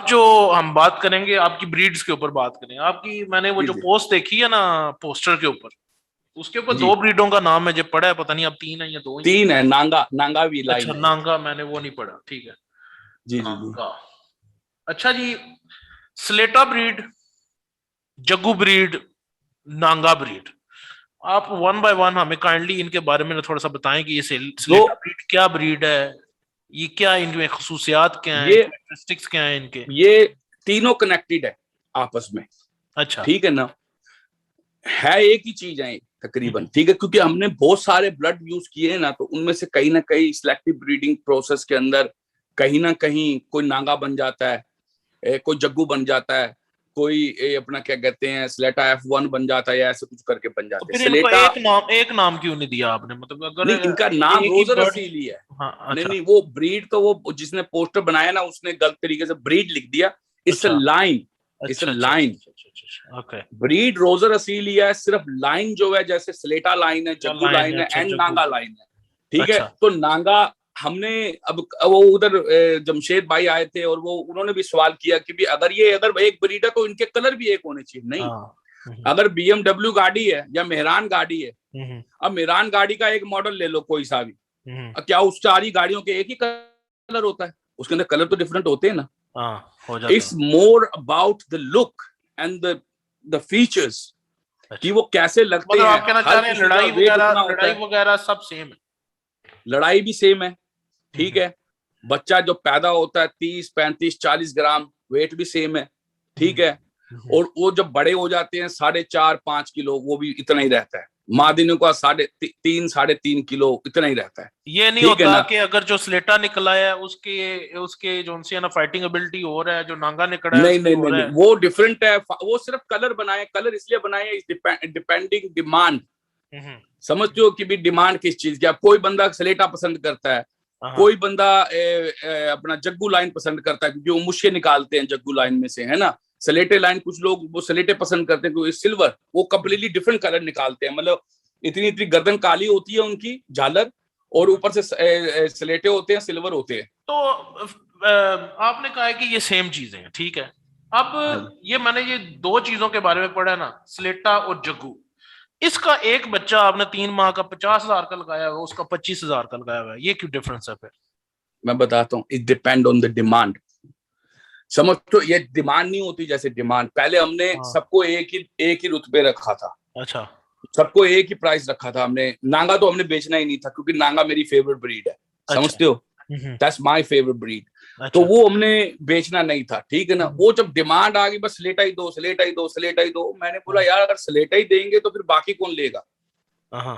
जो हम बात करेंगे आपकी ब्रीड्स के ऊपर बात करें आपकी, मैंने वो जी जो जी पोस्ट देखी है ना पोस्टर के ऊपर, उसके ऊपर जी। दो ब्रीडों का नाम मुझे पड़ा है, पता नहीं अब तीन है या दो ही है। तीन है, नांगा नांगा भी अच्छा, लाइन है एक। नांगा मैंने वो नहीं पढ़ा, ठीक है। जी जी जी। नांगा, अच्छा जी। स्लेटा ब्रीड, जग्गू ब्रीड, नांगा ब्रीड, आप वन बाय वन हमें काइंडली इनके बारे में थोड़ा सा बताएं कि ये तो स्लेटा ब्रीड क्या ब्रीड है, ये क्या, इनमें खसूसियात क्या हैं, ये कैरेक्टरिस्टिक्स क्या हैं इनके। ये तीनों कनेक्टेड है आपस में। अच्छा। ठीक है ना, है एक ही चीज है तकरीबन। हम्म, ठीक है, क्योंकि हमने बहुत सारे ब्लड यूज किए हैं ना, तो उनमें से कहीं ना कहीं सिलेक्टिव ब्रीडिंग प्रोसेस के अंदर कहीं ना कहीं कोई नांगा बन जाता है, कोई जग्गू बन जाता है, कोई अपना क्या कहते हैं स्लेटा F1 बन जाता है, या ऐसे कुछ करके बन तो जाते हैं फिर इनको स्लेटा। एक नाम क्यों नहीं दिया आपने, मतलब अगर नहीं, इनका नाम एक ही रोजर बर्ड। असीली है। हाँ, नहीं अच्छा नहीं, वो ब्रीड तो वो जिसने पोस्टर बनाया ना उसने गलत तरीके से ब्रीड लिख दिया। इट्स अ अच्छा लाइन, इट्स अ अच्छा अच्छा अच्छा लाइन। अच्छा अच्छा अच्छा, ओके। ब्रीड रोजर असीली है, सिर्फ लाइन जो है जैसे स्लेटा लाइन है, क्या जग्गू लाइन है, लाइन है, अच्छा एंड जग्गू। नांगा लाइन है। ठीक है, अच्छा। तो नांगा हमने अब वो उधर जमशेद भाई आए थे और वो उन्होंने भी सवाल किया कि भी अगर ये अगर एक ब्रीड है तो इनके कलर भी एक होने चाहिए। नहीं, हाँ। अगर BMW गाड़ी है या मेहरान गाड़ी है, हम्म अब मेहरान गाड़ी का एक मॉडल ले लो कोई सा भी, हम्म, क्या उस सारी गाड़ियों के एक ही कलर होता है? उसके अंदर कलर तो डिफरेंट होते हैं ना। हाँ हो जाते इट्स हैं। More about the look and the features, कि अच्छा, वो कैसे लगते मतलब हैं। आप कहना चाह हर रहे हैं किसी का वेट उतना होता लड़ाई है, वगैरह सब सेम है। लड़ाई भी सेम है। ठीक हम्म है, बच्चा जो पैदा होता है 30 35 40 ग्राम, वेट भी सेम है। ठीक हम्म है, हम्म। और वो जब बड़े हो जाते हैं 4.5 5 किलो, वो भी इतना ही रहता है। मादिनों का 3.5 3.5 किलो इतना ही रहता है। ये नहीं ठीक है होता ना। कि अगर जो स्लेटा निकला है उसके उसके जो उनसे है ना फाइटिंग एबिलिटी हो रहा है, जो नांगा निकला है नहीं उसकी नहीं हो नहीं रहा नहीं, है। वो डिफरेंट है। वो सिर्फ कलर बनाए, कलर इसलिए बनाए डिपेंडिंग डिमांड। हम्म समझते हो कि भी डिमांड किस चीज की। अब कोई बंदा स्लेटा पसंद करता है, हाँ। कोई बंदा अपना जग्गू लाइन पसंद करता है क्योंकि वो मुझे निकालते हैं जग्गू लाइन में से, है ना। स्लेटे लाइन कुछ लोग वो स्लेटे पसंद करते हैं क्योंकि सिल्वर वो कम्प्लीटली डिफरेंट कलर निकालते हैं। मतलब इतनी इतनी गर्दन काली होती है उनकी झालर, और ऊपर से स्लेटे होते हैं, सिल्वर होते हैं। तो आपने कहा है कि ये सेम चीजें हैं, ठीक है। हाँ अब जी। ये मैंने ये दो चीजों के बारे में पढ़ा है ना, स्लेटा और जग्गू। इसका एक बच्चा आपने 3 माह का 50,000 का लगाया हुआ है, उसका 25,000 का लगाया हुआ है, ये क्यों डिफरेंस है फिर। मैं बताता हूँ, it depend on the demand. समझ तो, ये डिमांड नहीं होती जैसे डिमांड पहले हमने हाँ। सबको एक ही रुतबे रखा था, अच्छा सबको एक ही प्राइस रखा था हमने। नांगा तो हमने बेचना ही नहीं था क्योंकि नांगा मेरी फेवरेट ब्रीड है। अच्छा। समझते हो, हम्म दैट्स माय फेवरेट ब्रीड। तो अच्छा। वो हमने बेचना नहीं था। ठीक है ना, हम्म, वो जब डिमांड आ गई बस स्लेटा ही दो, स्लेटा ही दो, स्लेटा ही दो, मैंने बोला हाँ यार अगर स्लेटा ही देंगे तो फिर बाकी कौन लेगा। हाँ।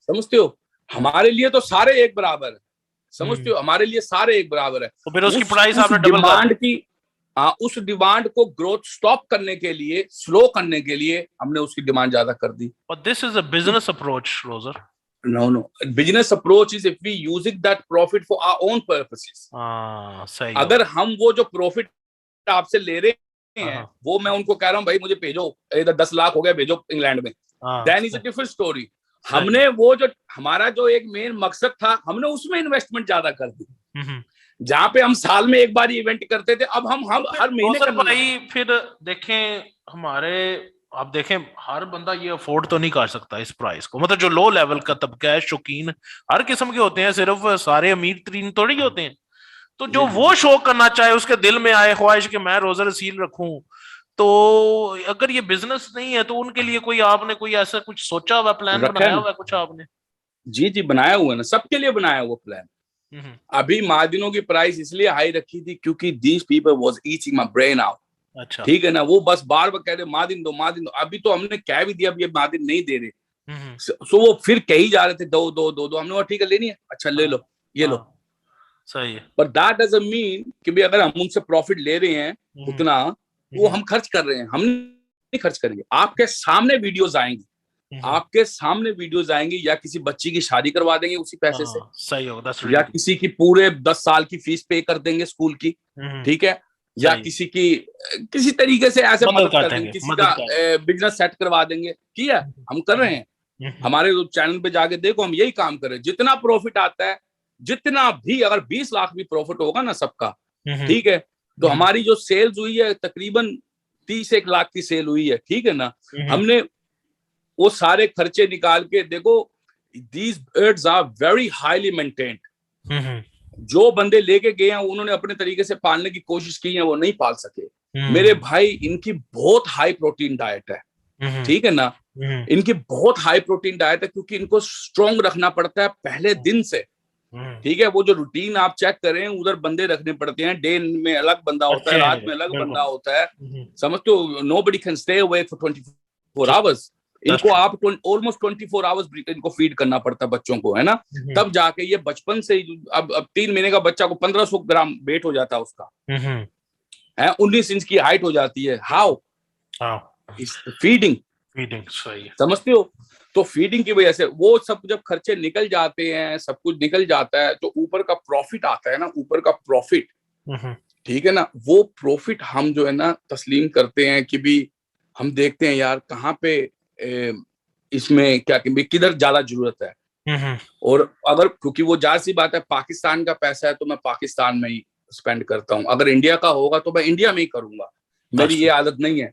समझते हो, हमारे लिए तो सारे एक बराबर है। समझते हम्म, हो, हमारे लिए सारे एक बराबर है। तो फिर उसकी प्राइस उस आपने डबल कर दी। डिमांड की, हाँ, उस डिमांड को ग्रोथ स्टॉप करने के लिए, स्लो करने के लिए हमने उसकी डिमांड ज्यादा कर दी। और this is a business approach Roger. No no, business approach is if we using that profit for our own purposes. हाँ सही अगर होगा। हम वो जो प्रॉफिट आपसे ले रहे हाँ हैं, हाँ वो मैं उनको कह रहा हूँ भाई मुझे भेजो, इधर 10 लाख हो गया भेजो इंग्लैंड में, हाँ, then is a different story. सही। हमने वो जो हमारा जो एक मेन मकसद था, हमने उसमें इन्वेस्टमेंट ज्यादा कर दी। हम्म। जहां पे हम साल में एक बार इवेंट करते थे, अब तो हम फिर हर महीने रोजर करने लगे। भाई फिर देखें हमारे, आप देखें हर बंदा ये अफोर्ड तो नहीं कर सकता इस प्राइस को, मतलब जो लो लेवल का तबका है, शौकीन हर किस्म के होते हैं, सिर्फ सारे अमीर तरीन थोड़ी होते हैं। तो जो जी जी वो जी। शौक करना चाहे, उसके दिल में आए ख्वाहिश कि मैं रोजर सील रखूं, तो अगर ये बिजनेस नहीं है तो उनके लिए कोई आपने कोई ऐसा कुछ सोचा हुआ, प्लान रखा है बनाया ना, हुआ है कुछ आपने। जी जी, बनाया हुआ है ना, सबके लिए बनाया हुआ प्लान। हम्म। अभी मार्जिनों की प्राइस इसलिए हाई रखी थी क्योंकि these people was eating my brain out. अच्छा। ठीक है ना, वो बस बार बार कह रहे मार्जिन दो, मार्जिन दो। अभी तो हमने कह भी दिया, अभी ये मार्जिन नहीं दे रहे। हम्म। सो वो फिर कह ही जा रहे थे दो दो दो दो, हमने कहा ठीक है लेनी है, अच्छा ले हाँ लो, ये लो। हाँ सही है। पर दैट डजंट मीन कि भी अगर हम उनसे प्रॉफिट ले रहे हैं हम्म उतना, वो हम्म हम खर्च कर रहे हैं, हम नहीं खर्च करेंगे। आपके सामने वीडियोस आएंगी, हम्म। आपके सामने वीडियोस आएंगी, या किसी बच्ची की शादी करवा देंगे उसी पैसे से, हाँ सही होगा, दैट्स या रियली गुड। किसी की पूरे 10 साल की फीस पे कर देंगे स्कूल की। हम्म। ठीक है, या सही है। किसी की किसी तरीके से ऐसे मदद मदद कर कर देंगे, देंगे, किसी का मदद कर देंगे। बिजनेस सेट करवा देंगे। किया, हम कर रहे हैं। हम्म हमारे चैनल पे जाके देखो, हम यही काम कर रहे हैं। जितना प्रॉफिट आता है, जितना भी, अगर 20 लाख भी प्रॉफिट होगा ना सबका, हम्म ठीक है, तो हमारी जो सेल्स हुई है तकरीबन 30 लाख की सेल हुई है, ठीक है ना। हमने वो सारे खर्चे निकाल के देखो, these birds are very highly maintained। जो बंदे लेके गए हैं उन्होंने अपने तरीके से पालने की कोशिश की है, वो नहीं पाल सके। मेरे भाई, इनकी बहुत हाई प्रोटीन डाइट है, ठीक है ना। इनकी बहुत हाई प्रोटीन डाइट है क्योंकि इनको स्ट्रॉन्ग रखना पड़ता है पहले दिन से, ठीक है। वो जो रूटीन आप चेक करें, उधर बंदे रखने पड़ते हैं, डे में अलग बंदा होता है, रात में अलग बंदा होता है, समझते हो। Nobody can stay away for 24 hours. इनको आप ऑलमोस्ट 24 आवर्स इनको फीड करना पड़ता है बच्चों को, है ना। तब जाके ये बचपन से अब 3 महीने का बच्चा को 1500 ग्राम वेट हो जाता है उसका, है 19 इंच की हाइट हो जाती है। हाउ फीडिंग सही, समझते हो। तो फीडिंग की वजह से वो सब जब खर्चे निकल जाते हैं, सब कुछ निकल जाता है, तो ऊपर का प्रॉफिट आता है ना, ऊपर का प्रॉफिट, ठीक है ना। वो प्रॉफिट हम जो है ना तस्लीम करते हैं कि भी हम देखते हैं यार कहाँ पे इसमें क्या किधर ज्यादा जरूरत है। और अगर क्योंकि वो जाहिर सी बात है पाकिस्तान का पैसा है तो मैं पाकिस्तान में ही स्पेंड करता हूँ। अगर इंडिया का होगा तो मैं इंडिया में ही करूंगा। मेरी ये आदत नहीं है।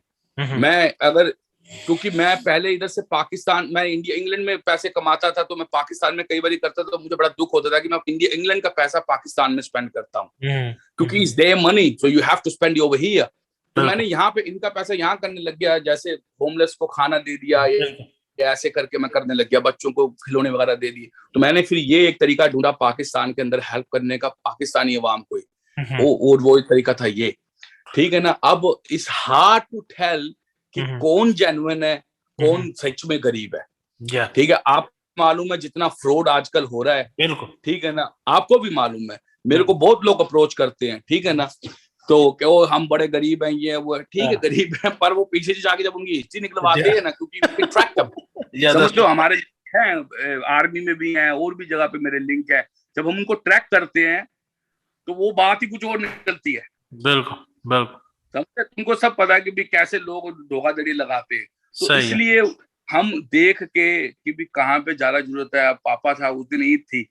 मैं अगर क्योंकि मैं पहले इधर से पाकिस्तान, मैं इंग्लैंड में पैसे कमाता था, तो मैं पाकिस्तान में कई बार करता था, तो मुझे बड़ा दुख होता था कि मैं इंग्लैंड का पैसा पाकिस्तान में स्पेंड करता हूँ, क्योंकि it's their money, so you have to spend over here. तो मैंने यहाँ पे इनका पैसा यहाँ करने लग गया, जैसे होमलेस को खाना दे दिया, ऐसे करके मैं करने लग गया, बच्चों को खिलौने वगैरह दे दिए। तो मैंने फिर ये एक तरीका ढूंढा पाकिस्तान के अंदर हेल्प करने का, पाकिस्तानी अवाम को, वो एक तरीका था ये, ठीक है ना। अब इट्स हार्ड टू टेल कि कौन जेन्युइन है, कौन सच में गरीब है, ठीक है। आप मालूम है जितना फ्रॉड आजकल हो रहा है, बिल्कुल, ठीक है ना, आपको भी मालूम है। मेरे को बहुत लोग अप्रोच करते हैं, ठीक है ना, तो क्यों हम बड़े गरीब हैं, ये वो, ठीक है गरीब हैं, पर वो पीछे से जाके जब उनकी हिस्ट्री निकलवाते हैं ना, क्योंकि ट्रैक समझते हो, हमारे हैं आर्मी में भी हैं और भी जगह पे मेरे लिंक है, जब हम उनको ट्रैक करते हैं तो वो बात ही कुछ और निकलती है। बिल्कुल बिल्कुल, समझते, उनको सब पता है कि भी कैसे लोग धोखाधड़ी लगाते हैं। तो इसलिए हम देख के कि भी कहाँ पे ज्यादा जरूरत है। पापा था, उस दिन ईद थी,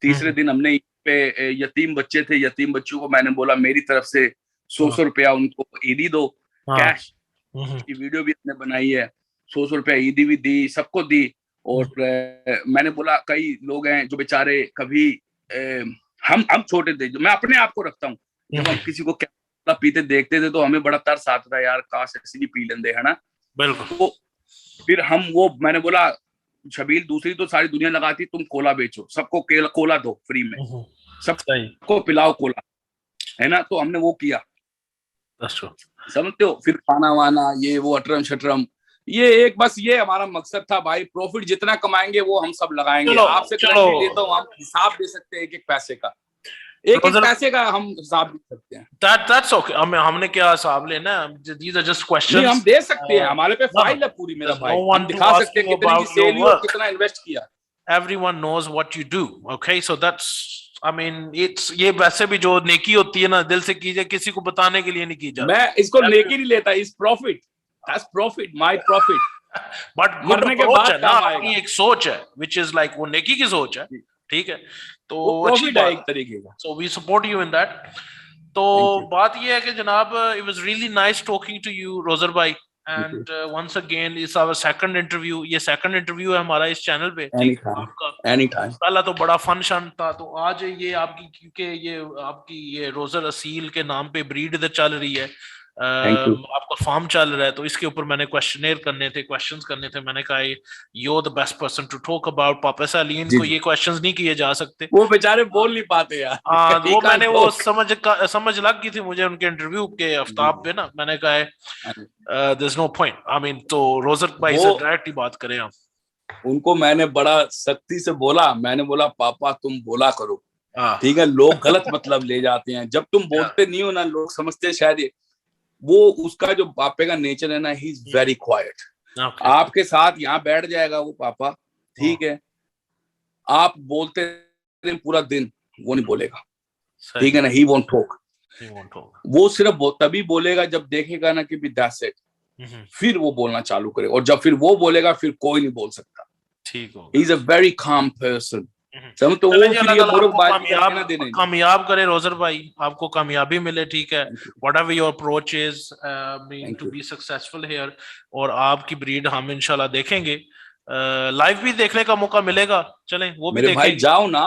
तीसरे दिन हमने पे यतीम बच्चे थे, यतीम बच्चों को मैंने बोला मेरी तरफ से 100 रुपया उनको ईदी दो, कैश की वीडियो भी हमने बनाई है, 100 रुपया ईदी भी दी, सबको दी। और मैंने बोला कई लोग हैं जो बेचारे कभी हम छोटे थे, जो मैं अपने आप को रखता हूँ, जब हम किसी को पीते देखते थे तो हमें बड़ा तरस आता था, यार काश ऐसी भी पी लेंदे, है ना। बिल्कुल। तो फिर हम वो, मैंने बोला छबील दूसरी तो सारी दुनिया लगाती, तुम कोला बेचो, सबको कोला दो फ्री में, सबको पिलाओ कोला, है ना। तो हमने वो किया, समझते हो। फिर खाना वाना ये वो अटरम शटरम, ये एक बस ये हमारा मकसद था भाई। प्रॉफिट जितना कमाएंगे वो हम सब लगाएंगे। आपसे गारंटी देता हूँ, हम हिसाब दे सकते हैं एक एक पैसे का, एक पैसे का हम हिसाब दे सकते हैं। That's okay. हमने क्या हिसाब लेना, these are just questions. हम दे सकते हैं, हमारे पे फाइल है पूरी मेरा भाई, हम दिखा सकते हैं कितनी सेल हुई और कितना इन्वेस्ट किया। Everyone knows what you do, okay? So that's, I mean, it's ये वैसे भी जो नेकी होती है ना, दिल से कीजिए, किसी को बताने के लिए नहीं की जाती। मैं इसको नेकी नहीं लेता, इस profit, that's profit, my profit. But मरने के बाद ना अपनी एक सोच है, which is like वो नेकी की सोच है, ठीक है। तो प्रॉफिट है एक तरीके का। So we support you in that. तो बात ये है कि जनाब, it was really nice talking to you, Roger भाई, and once again it's our second interview. ये second interview है हमारा इस चैनल पे। Anytime. पहला तो बड़ा फन शन था, तो आज ये आपकी, क्योंकि ये आपकी ये रोजर असील के नाम पे ब्रीड इधर चल रही है, आपका फार्म चल रहा है, तो इसके ऊपर मैंने क्वेश्चंस करने थे। मैंने कहा you're the best person to talk about. पापा सालीन को ये क्वेश्चंस नहीं किए जा सकते, वो बेचारे बोल नहीं पाते यार। हाँ, वो मैंने वो समझ लग गई थी मुझे उनके इंटरव्यू के आफ्ताब पे ना। मैंने कहा there's no point. I mean, तो रोजर भाई से डायरेक्ट ही बात करें हम। उनको मैंने बड़ा सख्ती से बोला, मैंने बोला पापा तुम बोला करो, ठीक है। लोग गलत मतलब ले जाते हैं, जब तुम बोलते नहीं हो ना, लोग समझते हैं शायद वो उसका जो पापे का नेचर है ना, ही इज वेरी क्वाइट। आपके साथ यहाँ बैठ जाएगा वो पापा, ठीक है, आप बोलते पूरा दिन, वो नहीं बोलेगा, ठीक है ना। ही वोंट टॉक, वो सिर्फ तभी बोलेगा जब देखेगा ना कि भी दैट्स इट, फिर वो बोलना चालू करे, और जब फिर वो बोलेगा फिर कोई नहीं बोल सकता। ठीक हो, he is a very calm person, समझ, तो चलें वो जी, फिर अल्लाह ये ताला आपको मुर्गबाजी का लेना देना ही नहीं। कामयाब करे रोजर भाई, आपको कामयाबी मिले, ठीक है, whatever your approach is mean thank to you. Be successful here, और आपकी ब्रीड हम इंशाल्लाह देखेंगे, लाइव भी देखने का मौका मिलेगा, चलें वो भी मेरे भाई देखेंगे। जाओ ना,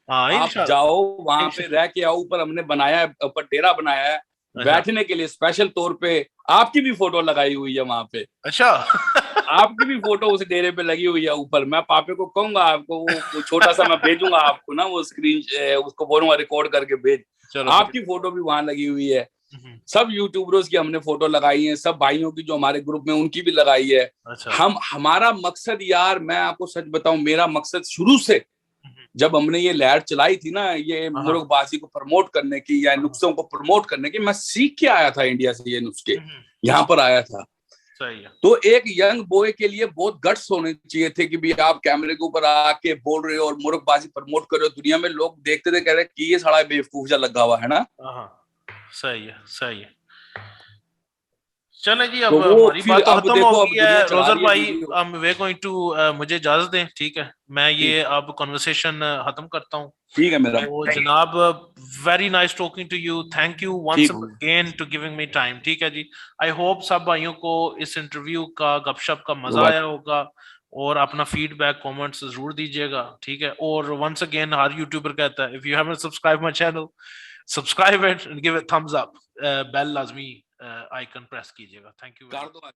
हाँ आप इंशाल्लाह। जाओ वहां पे रह के आओ, ऊपर हमने बनाया है, ऊपर डेरा बनाया है अच्छा बैठने के लिए स्पेशल तौर पे। आपकी भी फोटो लगाई हुई है वहां पे, अच्छा। आपकी भी फोटो उस डेरे पे लगी हुई है ऊपर। मैं पापे को कहूंगा आपको वो छोटा सा मैं भेजूंगा आपको ना, वो स्क्रीन उसको बोलूंगा रिकॉर्ड करके भेज। चलो आपकी फोटो भी वहां लगी हुई है। हम्म, सब यूट्यूबर्स की हमने फोटो लगाई है, सब भाइयों की जो हमारे ग्रुप में उनकी भी लगाई है। अच्छा हमारा मकसद यार, मैं आपको सच बताऊं, मेरा मकसद शुरू से, जब हमने ये लहर चलाई थी ना, ये हाँ मुर्गबाजी को प्रमोट करने की या हाँ, नुस्खों को प्रमोट करने की, मैं सीख के आया था इंडिया से ये नुस्खे, हम्म, यहाँ पर आया था। सही है। तो एक यंग बॉय के लिए बहुत गट्स होने चाहिए थे कि भी आप कैमरे के ऊपर आके बोल रहे हो और मुर्गबाजी प्रमोट कर रहे हो। दुनिया में लोग देखते थे, कह रहे कि ये साला बेवकूफ सा लगा हुआ है ना। हाँ सही है सही है। चले जी, तो अब वो हमारी फिर बात तो अब खत्म हो देखो, अब गई दुनिया है चला रोजर रही है भाई, वीडियो। वे गोइंग टू, मुझे इजाजत दें, ठीक है, मैं ये ठीक, अब कन्वर्सेशन खत्म करता हूँ। ठीक है मेरा, तो जनाब, very nice talking to you, thank you once ठीक हो। Again to giving me time, ठीक है जी। आई होप सब भाइयों को इस इंटरव्यू का, गपशप का मजा आया होगा, और अपना फीडबैक कमेंट्स जरूर दीजिएगा, ठीक है। और वंस अगेन हर यूट्यूबर कहता है, if you haven't subscribe my channel, subscribe it and give it thumbs up, bell लाजमी आइकन प्रेस कीजिएगा। थैंक यू वेरी कर मच। दो।